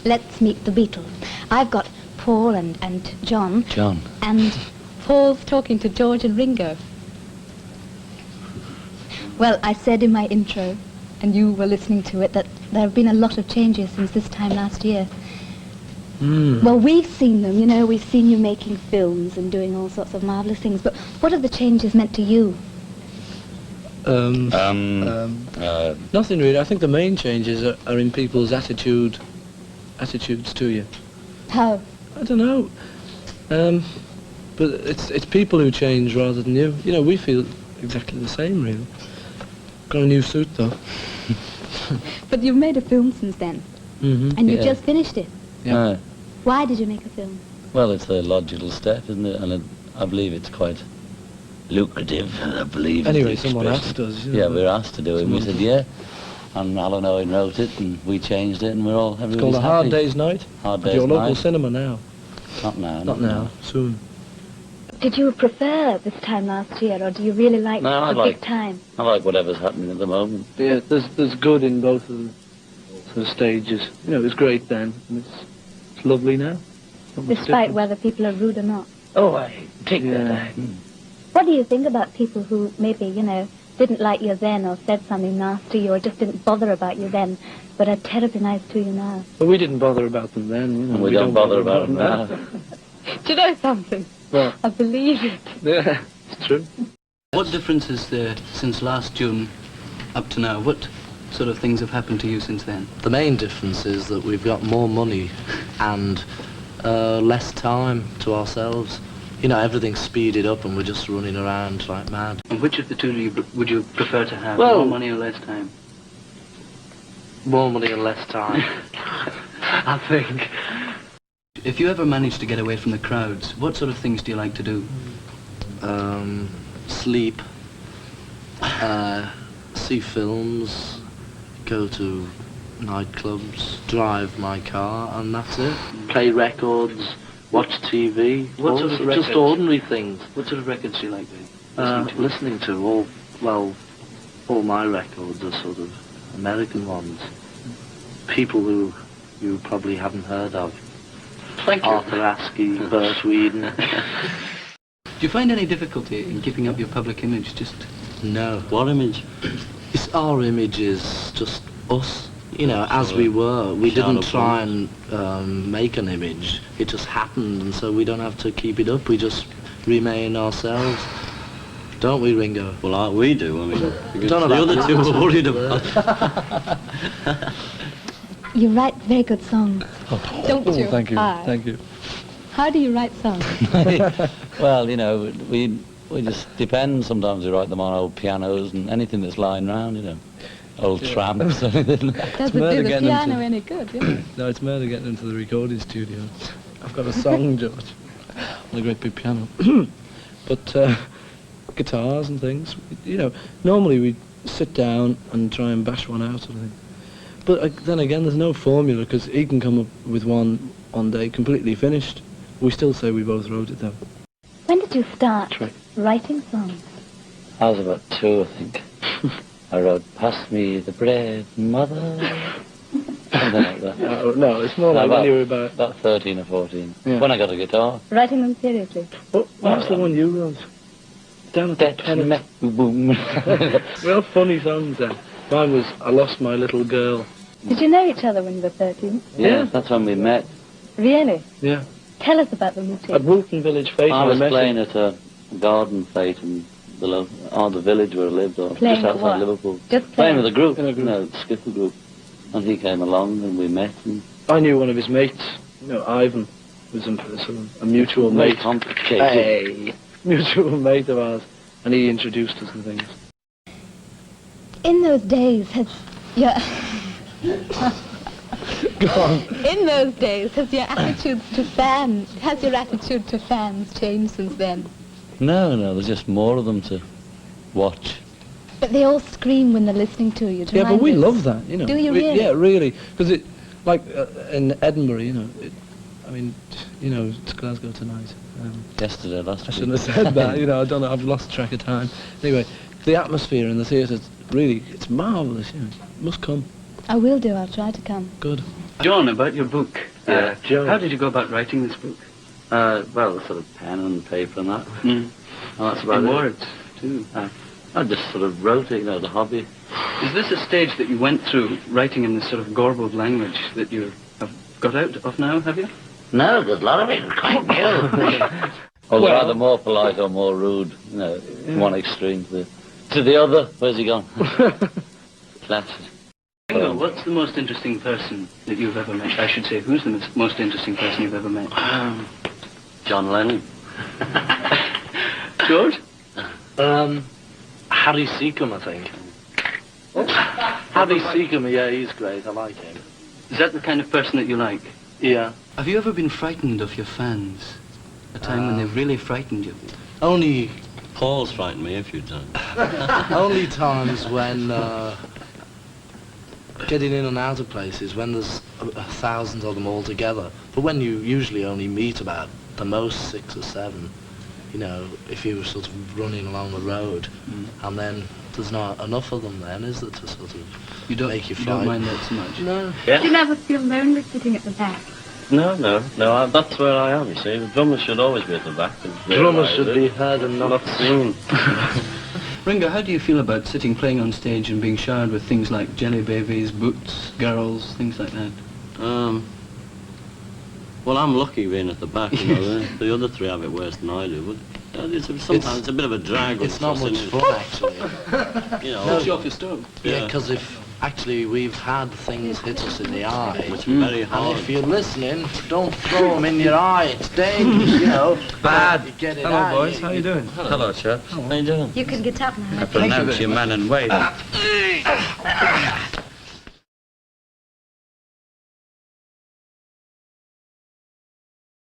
let's meet the Beatles. I've got Paul and John. John. And Paul's talking to George and Ringo. Well, I said in my intro, and you were listening to it, that there have been a lot of changes since this time last year. Well, we've seen them, you know, we've seen you making films and doing all sorts of marvellous things, but what have the changes meant to you? Nothing really. I think the main changes are in people's attitudes to you. How? I don't know. But it's people who change rather than you. You know, we feel exactly the same, really. Got a new suit, though. But you've made a film since then, and you just finished it. Yeah. Why did you make a film? Well, it's a logical step, isn't it? And I believe it's quite lucrative, I believe. Anyway, someone asked us. You know, yeah, we were asked to do it, and we said, yeah. And Alan Owen wrote it, and we changed it, and everybody's happy. It's called A Hard Day's Night. Hard At Day's your local Night. cinema now. Not now. Not now. Soon. Did you prefer this time last year, or do you really like big time? I like whatever's happening at the moment. Yeah, there's good in both of the stages. You know, it was great then, and it's lovely now. Despite whether people are rude or not. Oh, I take that. What do you think about people who maybe, you know, didn't like you then, or said something nasty to you, or just didn't bother about you then, but are terribly nice to you now? But we didn't bother about them then, you know. And we don't bother about them now. Do you know something? Well, I believe it. yeah, it's true. What difference is there since last June up to now? What sort of things have happened to you since then? The main difference is that we've got more money and less time to ourselves. You know, everything's speeded up and we're just running around like mad. And which of the two would you prefer to have? Well- More money or less time? More money and less time, I think. If you ever manage to get away from the crowds, what sort of things do you like to do? Sleep, see films, go to nightclubs, drive my car, and that's it. Play records, watch TV, What sort of records? just ordinary things. What sort of records do you like doing? Listening to all my records are sort of American ones. People who you probably haven't heard of. Thank you. Arthur Askey, Bert Whedon. Do you find any difficulty in keeping up your public image? Just No. What image? It's our image is just us, you know, as we were. We didn't try and make an image. It just happened, and so we don't have to keep it up. We just remain ourselves. Don't we, Ringo? Well, we do, I mean. Because Don't know the about other two that. were worried about. You write very good songs, don't you? Thank you. Ah. Thank you. How do you write songs? Well, you know, we just depend. Sometimes we write them on old pianos and anything that's lying around, you know. Old tramps, anything. Does it murder do the getting piano into- any good? Yeah? No, it's murder getting into the recording studio. I've got a song, George, on a great big piano. But guitars and things, you know, normally we sit down and try and bash one out, sort of thing. But then again, there's no formula, because he can come up with one day completely finished. We still say we both wrote it, though. When did you start Right. writing songs? I was about 2, I think. I wrote, "Pass me the bread, mother." Something like that. No, it's more like when you were about... About 13 or 14. Yeah. When I got a guitar. Writing them seriously? What was the one you wrote? Down at the pen. Boom. Real funny songs then. Mine was I Lost My Little Girl. Did you know each other when you were 13? Yeah, that's when we met. Really? Yeah. Tell us about the At meeting. Woolton Village Fete. I was met playing him. at a garden fete in the village where I lived, or Playing just at outside what? Liverpool. Just Playing with a group, In a group. no, the skiffle group. And he came along and we met, and I knew one of his mates, you know, Ivan, was sort of a mutual very mate. complicated. Hey, mutual mate of ours, and he introduced us and things. In those days, has your... Go on. In those days, has your attitude to fans changed since then? No, there's just more of them to watch. But they all scream when they're listening to you. Yeah, but we love that, you know. Do you really? Yeah, really, because it, like in Edinburgh, you know, I mean, you know, it's Glasgow tonight. Yesterday, last I week. shouldn't have said that, you know, I don't know, I've lost track of time. Anyway, the atmosphere in the theatre, really, it's marvellous, you know, must come. I will do. I'll try to come. Good. John, about your book. John. How did you go about writing this book? Well, sort of pen and paper and that. And that's about In it. words, too. I just sort of wrote it, as a hobby. Is this a stage that you went through, writing in this sort of garbled language that you have got out of now, have you? No, there's a lot of it quite new. Or rather more polite or more rude, from one extreme to the other. Where's he gone? Flat. Ringo, what's the most interesting person that you've ever met? I should say, who's the most interesting person you've ever met? John Lennon. George? Harry Seacombe, I think. Harry Seacombe, yeah, he's great. I like him. Is that the kind of person that you like? Yeah. Have you ever been frightened of your fans? A time when they've really frightened you? Only Paul's frightened me a few times. only times when getting in and out of places, when there's thousands of them all together. But when you usually only meet about the most 6 or 7, if you were sort of running along the road, and then there's not enough of them then, is there, to sort of make you You don't frightened? mind that so much? No. Do you never feel lonely sitting at the back? No, that's where I am, you see. The drummers should always be at the back. Drummers should be heard and not seen. Ringo, how do you feel about playing on stage and being showered with things like jelly babies, boots, girls, things like that? Well, I'm lucky being at the back, the other 3 have it worse than I do, but sometimes it's a bit of a drag. It's not much fun, actually. Push you off your stove. Yeah, because actually we've had things hit us in the eye. Which is very And hard. if you're listening, don't throw them in your eye. It's dangerous, Bad. You get it Hello, out, boys. How you doing? Hello, chaps. How you doing? You can get up now. I pronounce you man and weight.